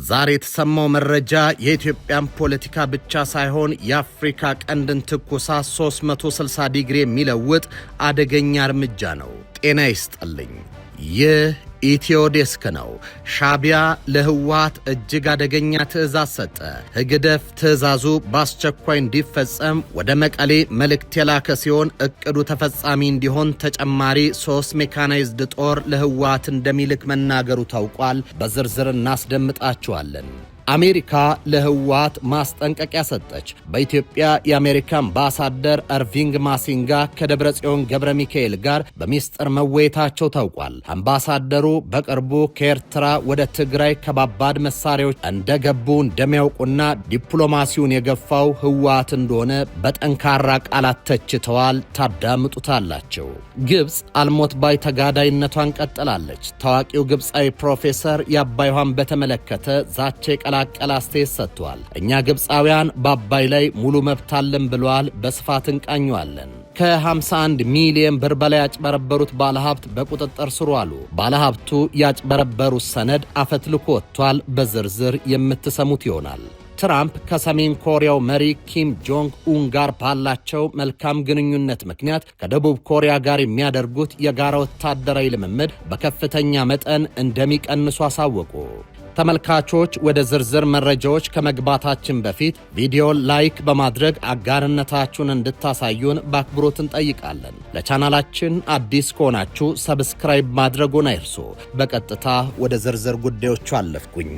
ዛሬ የተሰማው መረጃ የኢትዮጵያን ፖለቲካ ብቻ ሳይሆን የአፍሪካ ቀንድን ትኩሳት 360 ዲግሪ የሚለውጥ አደገኛ እርምጃ ነው። ጤና ይስጥልኝ። ይህ ኢትዮ ዴስክ ነው። ሻቢያ ለህወሓት እጅግ አደገኛ ትዕዛዝ ሰጠ። ህግደፍ ትዕዛዙ በአስቸኳይ እንዲፈጸም ወደ መቀሌ መልእክት የላከ ሲሆን እቅዱ ተፈጻሚ እንዲሆን ተጨማሪ 3 ሜካናይዝድ ጦር ለህወሓት እንደሚልክ መናገሩ ታውቋል። በዝርዝር እናስደምጣቸዋለን። አሜሪካ ለህወሓት ማስጠንቀቂያ ሰጠች። በኢትዮጵያ የአሜሪካ አምባሳደር እርቪንግ ማሲንጋ ከደብረጽዮን ገብረ ሚካኤል ጋር በሚስጥር መወያየታቸው ታውቋል። አምባሳደሩ በቅርቡ ከኤርትራ ወደ ትግራይ ከባባድ መሳሪያዎች እንደገቡ እንደሚያውቁና ዲፕሎማሲውን የገፋው ህወሓት እንደሆነ በጠንካራ ቃላት ተችተዋል። ታዳምጡታላቸው። ግብጽ አልሞት ባይ ተጋዳይነቷን ቀጥላለች። ታዋቂው ግብጻዊ ፕሮፌሰር የአባይ ውሃን በተመለከተ ዛቻ ቀላቀላ አስተያየት ሰጥቷል። እኛ ግብጻውያን በአባይ ላይ ሙሉ መብት አለን ብለዋል። በስፋት እንቃኘዋለን። ከ51 ሚሊዮን ብር በላይ ያጭበረበሩት ባለሀብት በቁጥጥር ስር ዋሉ። ባለሀብቱ ያጭበረበሩት ሰነድ አፈትልኮ ወጥቷል። በዝርዝር የምትሰሙት ይሆናል። ትራምፕ ከሰሜን ኮሪያው መሪ ኪም ጆንግ ኡን ጋር ባላቸው መልካም ግንኙነት ምክንያት ከደቡብ ኮሪያ ጋር የሚያደርጉት የጋራ ወታደራዊ ልምምድ በከፍተኛ መጠን እንደሚቀንሱ አሳወቁ። ተመልካቾች ወደ ዝርዝር መረጃዎች ከመግባታችን በፊት ቪዲዮ ላይክ በማድረግ አጋርነታችሁን እንድታሳዩን በአክብሮት እንጠይቃለን። ለቻናላችን አዲስ ከሆናችሁ ሰብስክራይብ ማድረጉን አይርሱ። በቀጥታ ወደ ዝርዝር ጉዳዮቹ አለፍኩኝ።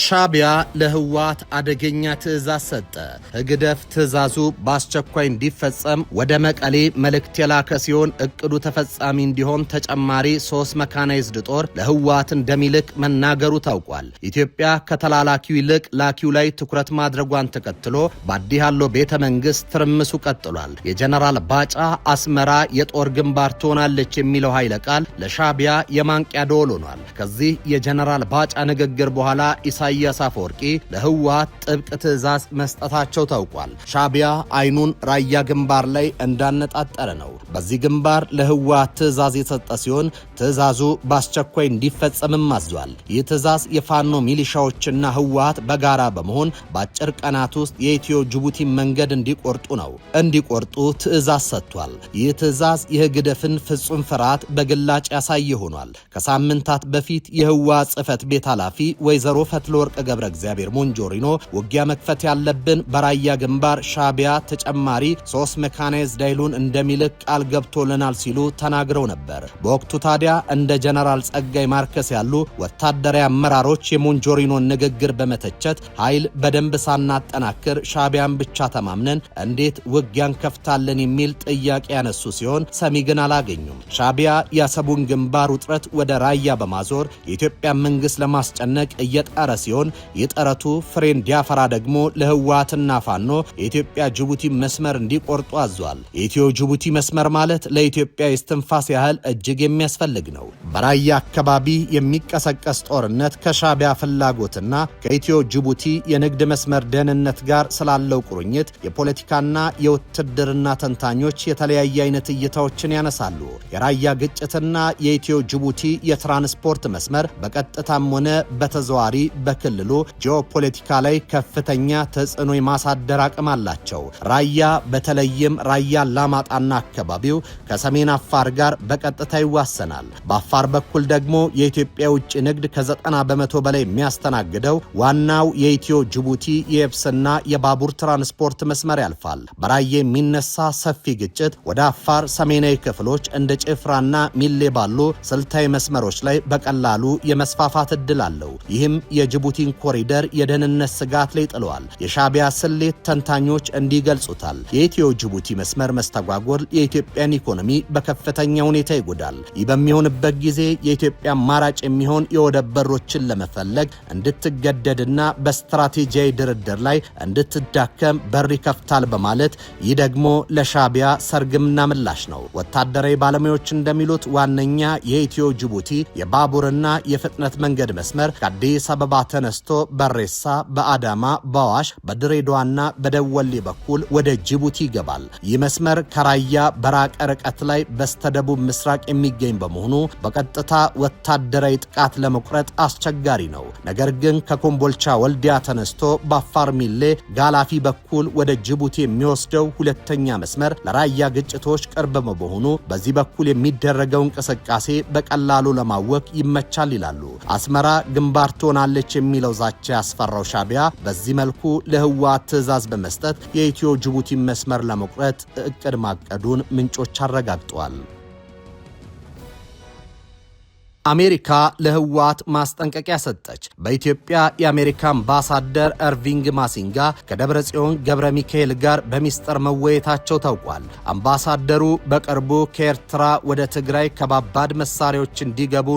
ሻቢያ ለህወሓት አደገኛ ትዕዛዝ ሰጠ። ህግደፍ ትዕዛዙ በአስቸኳይ እንዲፈጸም ወደ መቀሌ መልእክት የላከ ሲሆን እቅዱ ተፈጻሚ እንዲሆን ተጨማሪ 3 መካናይዝድ ጦር ለህወሓት እንደሚልክ መናገሩ ታውቋል። ኢትዮጵያ ከተላላኪው ይልቅ ላኪው ላይ ትኩረት ማድረጓን ተከትሎ ባዲ ያለው ቤተ መንግስት ትርምሱ ቀጥሏል። የጀነራል ባጫ አስመራ የጦር ግንባር ትሆናለች የሚለው ኃይለ ቃል ለሻቢያ የማንቂያ ደወል ሆኗል። ከዚህ የጀነራል ባጫ ንግግር በኋላ ኢሳያስ አፈወርቂ ለህወሓት ጥብቅ ትዕዛዝ መስጠታቸው ታውቋል። ሻቢያ አይኑን ራያ ግንባር ላይ እንዳነጣጠረ ነው። በዚህ ግንባር ለህወሓት ትዕዛዝ የሰጠ ሲሆን ትዕዛዙ በአስቸኳይ እንዲፈጸምም አዟል። ይህ ትዕዛዝ የፋኖ ሚሊሻዎችና ህወሓት በጋራ በመሆን በአጭር ቀናት ውስጥ የኢትዮ ጅቡቲ መንገድ እንዲቆርጡ ትዕዛዝ ሰጥቷል። ይህ ትዕዛዝ የህግደፍን ፍጹም ፍርሃት በግላጭ ያሳየ ሆኗል። ከሳምንታት በፊት የህወሓት ጽህፈት ቤት ኃላፊ ወይዘሮ ፈትለወርቅ ገብረ እግዚአብሔር ሞንጆሪኖ ውጊያ መክፈት ያለብን በራያ ግንባር ሻቢያ ተጨማሪ 3 ሜካናይዝድ ኃይሉን እንደሚልክ ቃል ገብቶልናል ሲሉ ተናግረው ነበር። በወቅቱ ታዲያ እንደ ጀነራል ጸጋይ ማርከስ ያሉ ወታደራዊ አመራሮች የሞንጆሪኖን ንግግር በመተቸት ኃይል በደንብ ሳናጠናክር ሻቢያን ብቻ ተማምነን እንዴት ውጊያን ከፍታለን የሚል ጥያቄ ያነሱ ሲሆን ሰሚ ግን አላገኙም። ሻቢያ የአሰቡን ግንባር ውጥረት ወደ ራያ በማዞር የኢትዮጵያ መንግስት ለማስጨነቅ እየጣረ ሲሆን የጠረቱ ፍሬ እንዲያፈራ ደግሞ ለህወሓትና ፋኖ የኢትዮጵያ ጅቡቲ መስመር እንዲቆርጡ አዟል። የኢትዮ ጅቡቲ መስመር ማለት ለኢትዮጵያ የስትንፋስ ያህል እጅግ የሚያስፈልግ ነው። በራያ አካባቢ የሚቀሰቀስ ጦርነት ከሻቢያ ፍላጎትና ከኢትዮ ጅቡቲ የንግድ መስመር ደህንነት ጋር ስላለው ቁርኝት የፖለቲካና የውትድርና ተንታኞች የተለያየ አይነት እይታዎችን ያነሳሉ። የራያ ግጭትና የኢትዮ ጅቡቲ የትራንስፖርት መስመር በቀጥታም ሆነ በተዘዋሪ በክልሉ ጂኦፖለቲካ ላይ ከፍተኛ ተጽዕኖ የማሳደር አቅም አላቸው። ራያ በተለይም ራያ ላማጣና አካባቢው ከሰሜን አፋር ጋር በቀጥታ ይዋሰናል። በአፋር በኩል ደግሞ የኢትዮጵያ ውጭ ንግድ ከ90% በላይ የሚያስተናግደው ዋናው የኢትዮ ጅቡቲ የየብስና የባቡር ትራንስፖርት መስመር ያልፋል። በራያ የሚነሳ ሰፊ ግጭት ወደ አፋር ሰሜናዊ ክፍሎች እንደ ጭፍራና ሚሌ ባሉ ስልታዊ መስመሮች ላይ በቀላሉ የመስፋፋት እድል አለው። ይህም የጅቡቲን ኮሪደር የደህንነት ስጋት ላይ ጥለዋል። የሻቢያ ስሌት ተንታኞች እንዲገልጹታል። የኢትዮ ጅቡቲ መስመር መስተጓጎል የኢትዮጵያን ኢኮኖሚ በከፍተኛ ሁኔታ ይጎዳል። ይህ በሚሆንበት ጊዜ የኢትዮጵያ አማራጭ የሚሆን የወደብ በሮችን ለመፈለግ እንድትገደድና በስትራቴጂያዊ ድርድር ላይ እንድትዳከም በር ይከፍታል በማለት ይህ ደግሞ ለሻቢያ ሰርግምና ምላሽ ነው። ወታደራዊ ባለሙያዎች እንደሚሉት ዋነኛ የኢትዮ ጅቡቲ የባቡርና የፍጥነት መንገድ መስመር ከአዲስ አበባ ተነስቶ በሬሳ፣ በአዳማ፣ በአዋሽ፣ በድሬዳዋና በደወሌ በኩል ወደ ጅቡቲ ይገባል። ይህ መስመር ከራያ በራቀ ርቀት ላይ በስተደቡብ ምስራቅ የሚገኝ በመሆኑ በቀጥታ ወታደራዊ ጥቃት ለመቁረጥ አስቸጋሪ ነው። ነገር ግን ከኮምቦልቻ ወልዲያ ተነስቶ በአፋር ሚሌ ጋላፊ በኩል ወደ ጅቡቲ የሚወስደው ሁለተኛ መስመር ለራያ ግጭቶች ቅርብ በመሆኑ በዚህ በኩል የሚደረገው እንቅስቃሴ በቀላሉ ለማወክ ይመቻል ይላሉ። አስመራ ግንባር ትሆናለች የሚለው ዛቻ ያስፈራው ሻዕቢያ በዚህ መልኩ ለህወሓት ትዕዛዝ በመስጠት የኢትዮ ጅቡቲ መስመር ለመቁረጥ እቅድ ማቀዱን ምንጮች አረጋግጠዋል። አሜሪካ ለህወሓት ማስጠንቀቂያ ሰጠች። በኢትዮጵያ የአሜሪካ አምባሳደር ኤርቪንግ ማሲንጋ ከደብረጽዮን ገብረ ሚካኤል ጋር በሚስጥር መወያየታቸው ታውቋል። አምባሳደሩ በቅርቡ ከኤርትራ ወደ ትግራይ ከባባድ መሳሪያዎች እንደገቡ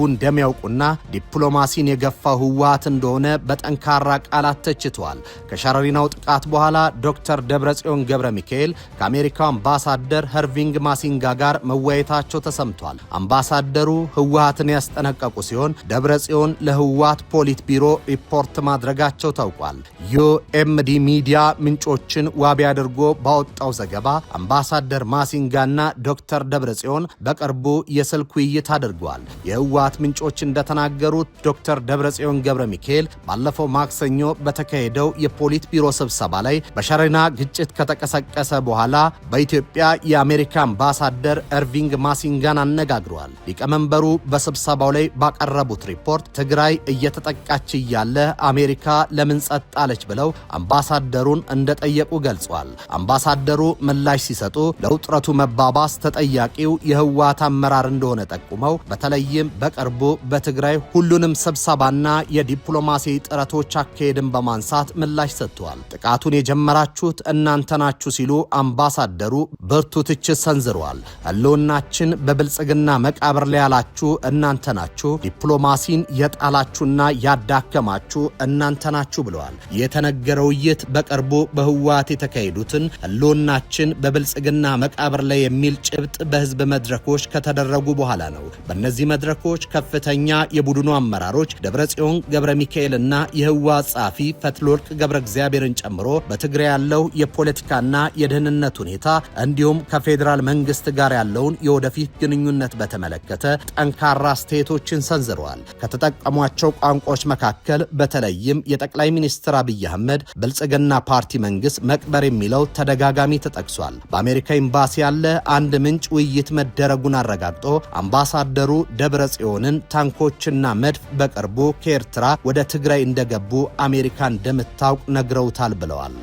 እንደሚያውቁና ዲፕሎማሲን የገፋው ህወሓት እንደሆነ በጠንካራ ቃላት ተችቷል። ከሸረሪናው ጥቃት በኋላ ዶክተር ደብረጽዮን ገብረ ሚካኤል ከአሜሪካው አምባሳደር ኤርቪንግ ማሲንጋ ጋር መወያየታቸው ተሰምቷል። አምባሳደሩ ህወሓትን ያስጠነቀቁ ሲሆን ደብረጽዮን ለህወሓት ፖሊት ቢሮ ሪፖርት ማድረጋቸው ታውቋል። ዩኤምዲ ሚዲያ ምንጮችን ዋቢ አድርጎ ባወጣው ዘገባ አምባሳደር ማሲንጋና ዶክተር ደብረጽዮን በቅርቡ የስልክ ውይይት አድርገዋል። የህወሓት ምንጮች እንደተናገሩት ዶክተር ደብረጽዮን ገብረ ሚካኤል ባለፈው ማክሰኞ በተካሄደው የፖሊት ቢሮ ስብሰባ ላይ በሸረሪና ግጭት ከተቀሰቀሰ በኋላ በኢትዮጵያ የአሜሪካ አምባሳደር ኤርቪንግ ማሲንጋን አነጋግረዋል። ሊቀመንበሩ በስብሰባው ላይ ባቀረቡት ሪፖርት ትግራይ እየተጠቃች እያለ አሜሪካ ለምን ጸጥ አለች ብለው አምባሳደሩን እንደጠየቁ ገልጿል። አምባሳደሩ ምላሽ ሲሰጡ ለውጥረቱ መባባስ ተጠያቂው የህወሓት አመራር እንደሆነ ጠቁመው በተለይም በቅርቡ በትግራይ ሁሉንም ስብሰባና የዲፕሎማሲ ጥረቶች አካሄድን በማንሳት ምላሽ ሰጥተዋል። ጥቃቱን የጀመራችሁት እናንተ ናችሁ ሲሉ አምባሳደሩ ብርቱ ትችት ሰንዝረዋል። ህልውናችን በብልጽግና መቃብር ላይ ያላችሁ እናንተ ናችሁ፣ ዲፕሎማሲን የጣላችሁና ያዳከማችሁ እናንተ ናችሁ ብለዋል። የተነገረው ውይይት በቅርቡ በህወሓት የተካሄዱትን ህልውናችን በብልጽግና መቃብር ላይ የሚል ጭብጥ በህዝብ መድረኮች ከተደረጉ በኋላ ነው። በእነዚህ መድረኮች ከፍተኛ የቡድኑ አመራሮች ደብረጽዮን ገብረ ሚካኤልና የህወሓት ጸሐፊ ፈትለወርቅ ገብረ እግዚአብሔርን ጨምሮ በትግራይ ያለው የፖለቲካና የደህንነት ሁኔታ እንዲሁም ከፌዴራል መንግስት ጋር ያለውን የወደፊት ግንኙነት በተመለከተ ጠንካራ አስተያየቶችን ሰንዝረዋል። ከተጠቀሟቸው ቋንቋዎች መካከል በተለይም የጠቅላይ ሚኒስትር አብይ አህመድ ብልጽግና ፓርቲ መንግስት መቅበር የሚለው ተደጋጋሚ ተጠቅሷል። በአሜሪካ ኤምባሲ ያለ አንድ ምንጭ ውይይት መደረጉን አረጋግጦ አምባሳደሩ ደብረጽዮንን ታንኮችና መድፍ በቅርቡ ከኤርትራ ወደ ትግራይ እንደገቡ አሜሪካ እንደምታውቅ ነግረውታል ብለዋል።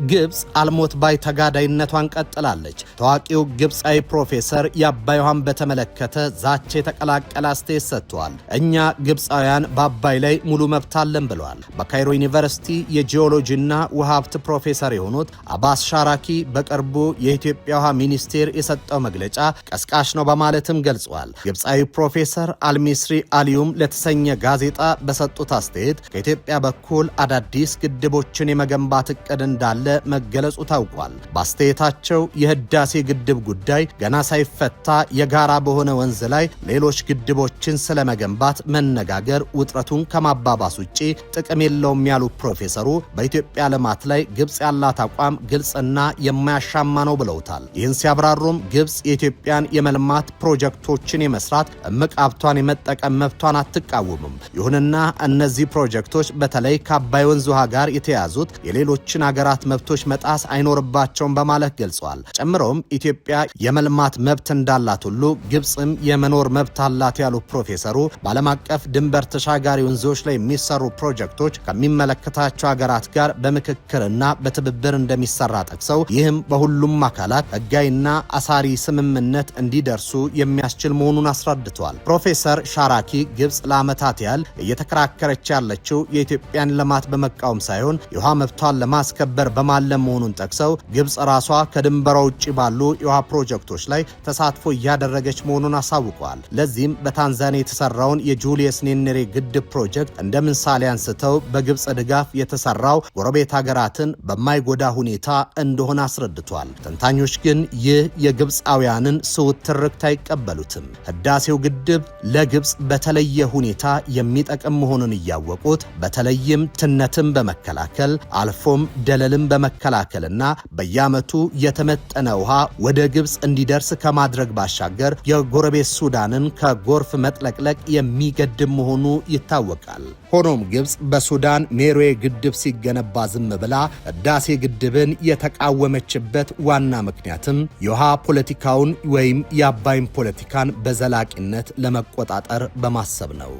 ግብጽ አልሞት ባይ ተጋዳይነቷን ቀጥላለች። ታዋቂው ግብጻዊ ፕሮፌሰር የአባይ ውሃን በተመለከተ ዛቻ የተቀላቀለ አስተያየት ሰጥተዋል። እኛ ግብጻውያን በአባይ ላይ ሙሉ መብት አለን ብለዋል። በካይሮ ዩኒቨርሲቲ የጂኦሎጂና ውሃ ሀብት ፕሮፌሰር የሆኑት አባስ ሻራኪ በቅርቡ የኢትዮጵያ ውሃ ሚኒስቴር የሰጠው መግለጫ ቀስቃሽ ነው በማለትም ገልጸዋል። ግብጻዊ ፕሮፌሰር አልሚስሪ አሊዩም ለተሰኘ ጋዜጣ በሰጡት አስተያየት ከኢትዮጵያ በኩል አዳዲስ ግድቦችን የመገንባት እቅድ እንዳለ መገለጹ ታውቋል። በአስተያየታቸው የህዳሴ ግድብ ጉዳይ ገና ሳይፈታ የጋራ በሆነ ወንዝ ላይ ሌሎች ግድቦችን ስለመገንባት መነጋገር ውጥረቱን ከማባባስ ውጪ ጥቅም የለውም ያሉ ፕሮፌሰሩ በኢትዮጵያ ልማት ላይ ግብጽ ያላት አቋም ግልጽና የማያሻማ ነው ብለውታል። ይህን ሲያብራሩም ግብጽ የኢትዮጵያን የመልማት ፕሮጀክቶችን የመስራት እምቅ ሀብቷን የመጠቀም መብቷን አትቃወምም። ይሁንና እነዚህ ፕሮጀክቶች በተለይ ከአባይ ወንዝ ውሃ ጋር የተያዙት የሌሎችን ሀገራት መብቶች መጣስ አይኖርባቸውም በማለት ገልጸዋል። ጨምሮም ኢትዮጵያ የመልማት መብት እንዳላት ሁሉ ግብጽም የመኖር መብት አላት ያሉ ፕሮፌሰሩ በዓለም አቀፍ ድንበር ተሻጋሪ ወንዞች ላይ የሚሰሩ ፕሮጀክቶች ከሚመለከታቸው ሀገራት ጋር በምክክርና በትብብር እንደሚሰራ ጠቅሰው ይህም በሁሉም አካላት ህጋዊና አሳሪ ስምምነት እንዲደርሱ የሚያስችል መሆኑን አስረድተዋል። ፕሮፌሰር ሻራኪ ግብጽ ለዓመታት ያህል እየተከራከረች ያለችው የኢትዮጵያን ልማት በመቃወም ሳይሆን የውሃ መብቷን ለማስከበር በማለም መሆኑን ጠቅሰው ግብጽ ራሷ ከድንበሯ ውጪ ባሉ የውሃ ፕሮጀክቶች ላይ ተሳትፎ እያደረገች መሆኑን አሳውቀዋል። ለዚህም በታንዛኒያ የተሰራውን የጁሊየስ ኔሬሬ ግድብ ፕሮጀክት እንደ ምሳሌ አንስተው በግብጽ ድጋፍ የተሰራው ጎረቤት ሀገራትን በማይጎዳ ሁኔታ እንደሆነ አስረድቷል። ተንታኞች ግን ይህ የግብጻውያንን ስውት ትርክት አይቀበሉትም። ህዳሴው ግድብ ለግብጽ በተለየ ሁኔታ የሚጠቅም መሆኑን እያወቁት በተለይም ትነትን በመከላከል አልፎም ደለልን በመከላከልና በየዓመቱ የተመጠነ ውሃ ወደ ግብጽ እንዲደርስ ከማድረግ ባሻገር የጎረቤት ሱዳንን ከጎርፍ መጥለቅለቅ የሚገድብ መሆኑ ይታወቃል። ሆኖም ግብጽ በሱዳን ሜሮዌ ግድብ ሲገነባ ዝም ብላ ህዳሴ ግድብን የተቃወመችበት ዋና ምክንያትም የውሃ ፖለቲካውን ወይም የአባይን ፖለቲካን በዘላቂነት ለመቆጣጠር በማሰብ ነው።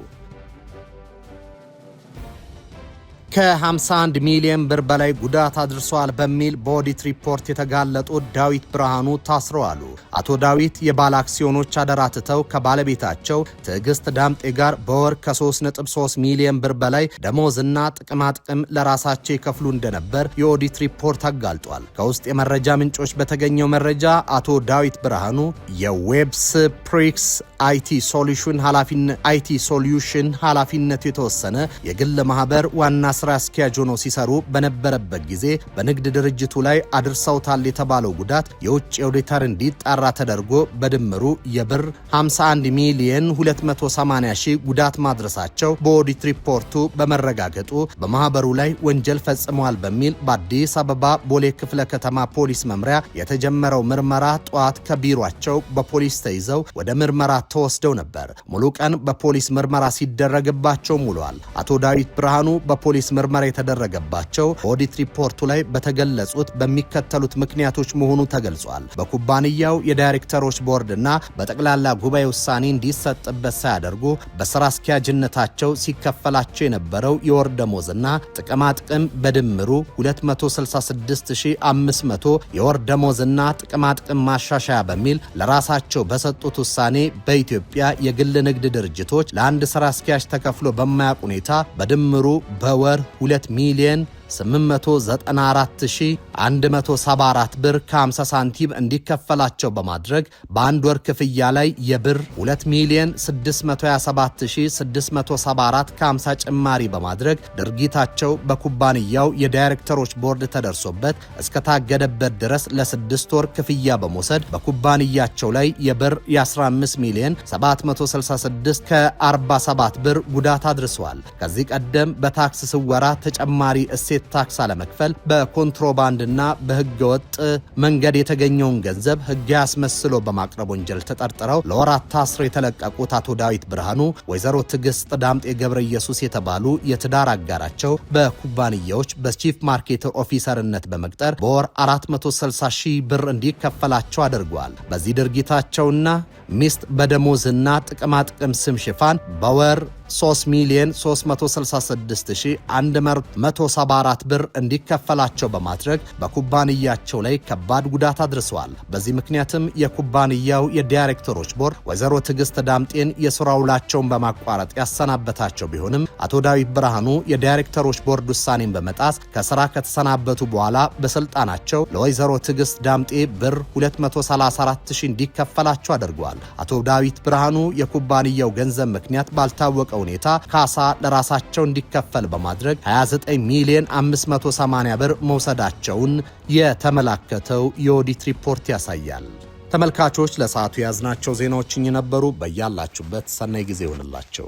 ከ51 ሚሊዮን ብር በላይ ጉዳት አድርሷል በሚል በኦዲት ሪፖርት የተጋለጡት ዳዊት ብርሃኑ ታስረዋል። አቶ ዳዊት የባለ አክሲዮኖች አደራ ትተው ከባለቤታቸው ትዕግስት ዳምጤ ጋር በወር ከ3.3 ሚሊዮን ብር በላይ ደሞዝና ጥቅማጥቅም ለራሳቸው ይከፍሉ እንደነበር የኦዲት ሪፖርት አጋልጧል። ከውስጥ የመረጃ ምንጮች በተገኘው መረጃ አቶ ዳዊት ብርሃኑ የዌብስፕሪክስ አይቲ ሶሉሽን ኃላፊነቱ የተወሰነ የግል ማህበር ዋና ስራ አስኪያጅ ሆነው ሲሰሩ በነበረበት ጊዜ በንግድ ድርጅቱ ላይ አድርሰውታል የተባለው ጉዳት የውጭ ኦዲተር እንዲጣራ ተደርጎ በድምሩ የብር 51 ሚሊዮን 280 ሺህ ጉዳት ማድረሳቸው በኦዲት ሪፖርቱ በመረጋገጡ በማህበሩ ላይ ወንጀል ፈጽመዋል በሚል በአዲስ አበባ ቦሌ ክፍለ ከተማ ፖሊስ መምሪያ የተጀመረው ምርመራ ጠዋት ከቢሯቸው በፖሊስ ተይዘው ወደ ምርመራ ተወስደው ነበር። ሙሉ ቀን በፖሊስ ምርመራ ሲደረግባቸው ውለዋል። አቶ ዳዊት ብርሃኑ በፖሊስ ምርመራ የተደረገባቸው በኦዲት ሪፖርቱ ላይ በተገለጹት በሚከተሉት ምክንያቶች መሆኑ ተገልጿል። በኩባንያው የዳይሬክተሮች ቦርድና በጠቅላላ ጉባኤ ውሳኔ እንዲሰጥበት ሳያደርጉ በስራ አስኪያጅነታቸው ሲከፈላቸው የነበረው የወር ደሞዝና ጥቅማጥቅም በድምሩ 266500 የወር ደሞዝና ጥቅማጥቅም ማሻሻያ በሚል ለራሳቸው በሰጡት ውሳኔ በኢትዮጵያ የግል ንግድ ድርጅቶች ለአንድ ስራ አስኪያጅ ተከፍሎ በማያውቅ ሁኔታ በድምሩ በወር 2 ሚሊዮን 894174 ብር ከ50 ሳንቲም እንዲከፈላቸው በማድረግ በአንድ ወር ክፍያ ላይ የብር 2 ሚሊዮን 627674 ከ50 ጭማሪ በማድረግ ድርጊታቸው በኩባንያው የዳይሬክተሮች ቦርድ ተደርሶበት እስከታገደበት ድረስ ለ6 ወር ክፍያ በመውሰድ በኩባንያቸው ላይ የብር የ15 ሚሊዮን 766 ከ47 ብር ጉዳት አድርሰዋል። ከዚህ ቀደም በታክስ ስወራ ተጨማሪ እሴት ታክስ አለመክፈል በኮንትሮባንድና በህገወጥ መንገድ የተገኘውን ገንዘብ ህግ ያስመስሎ በማቅረብ ወንጀል ተጠርጥረው ለወራት ታስረው የተለቀቁት አቶ ዳዊት ብርሃኑ ወይዘሮ ትዕግስት ዳምጤ ገብረ ኢየሱስ የተባሉ የትዳር አጋራቸው በኩባንያዎች በቺፍ ማርኬት ኦፊሰርነት በመቅጠር በወር 460 ሺህ ብር እንዲከፈላቸው አድርገዋል። በዚህ ድርጊታቸውና ሚስት በደሞዝና ጥቅማጥቅም ስም ሽፋን በወር 3 ሚሊዮን 366174 ብር እንዲከፈላቸው በማድረግ በኩባንያቸው ላይ ከባድ ጉዳት አድርሰዋል። በዚህ ምክንያትም የኩባንያው የዳይሬክተሮች ቦርድ ወይዘሮ ትዕግስት ዳምጤን የሥራ ውላቸውን በማቋረጥ ያሰናበታቸው ቢሆንም አቶ ዳዊት ብርሃኑ የዳይሬክተሮች ቦርድ ውሳኔን በመጣስ ከሥራ ከተሰናበቱ በኋላ በስልጣናቸው ለወይዘሮ ትዕግስት ዳምጤ ብር 234 ሺህ እንዲከፈላቸው አድርገዋል። አቶ ዳዊት ብርሃኑ የኩባንያው ገንዘብ ምክንያት ባልታወቀ ሁኔታ ካሳ ለራሳቸው እንዲከፈል በማድረግ 29 ሚሊዮን 580 ብር መውሰዳቸውን የተመላከተው የኦዲት ሪፖርት ያሳያል። ተመልካቾች ለሰዓቱ ያዝናቸው ዜናዎች ነበሩ። በያላችሁበት ሰናይ ጊዜ ይሁንላችሁ።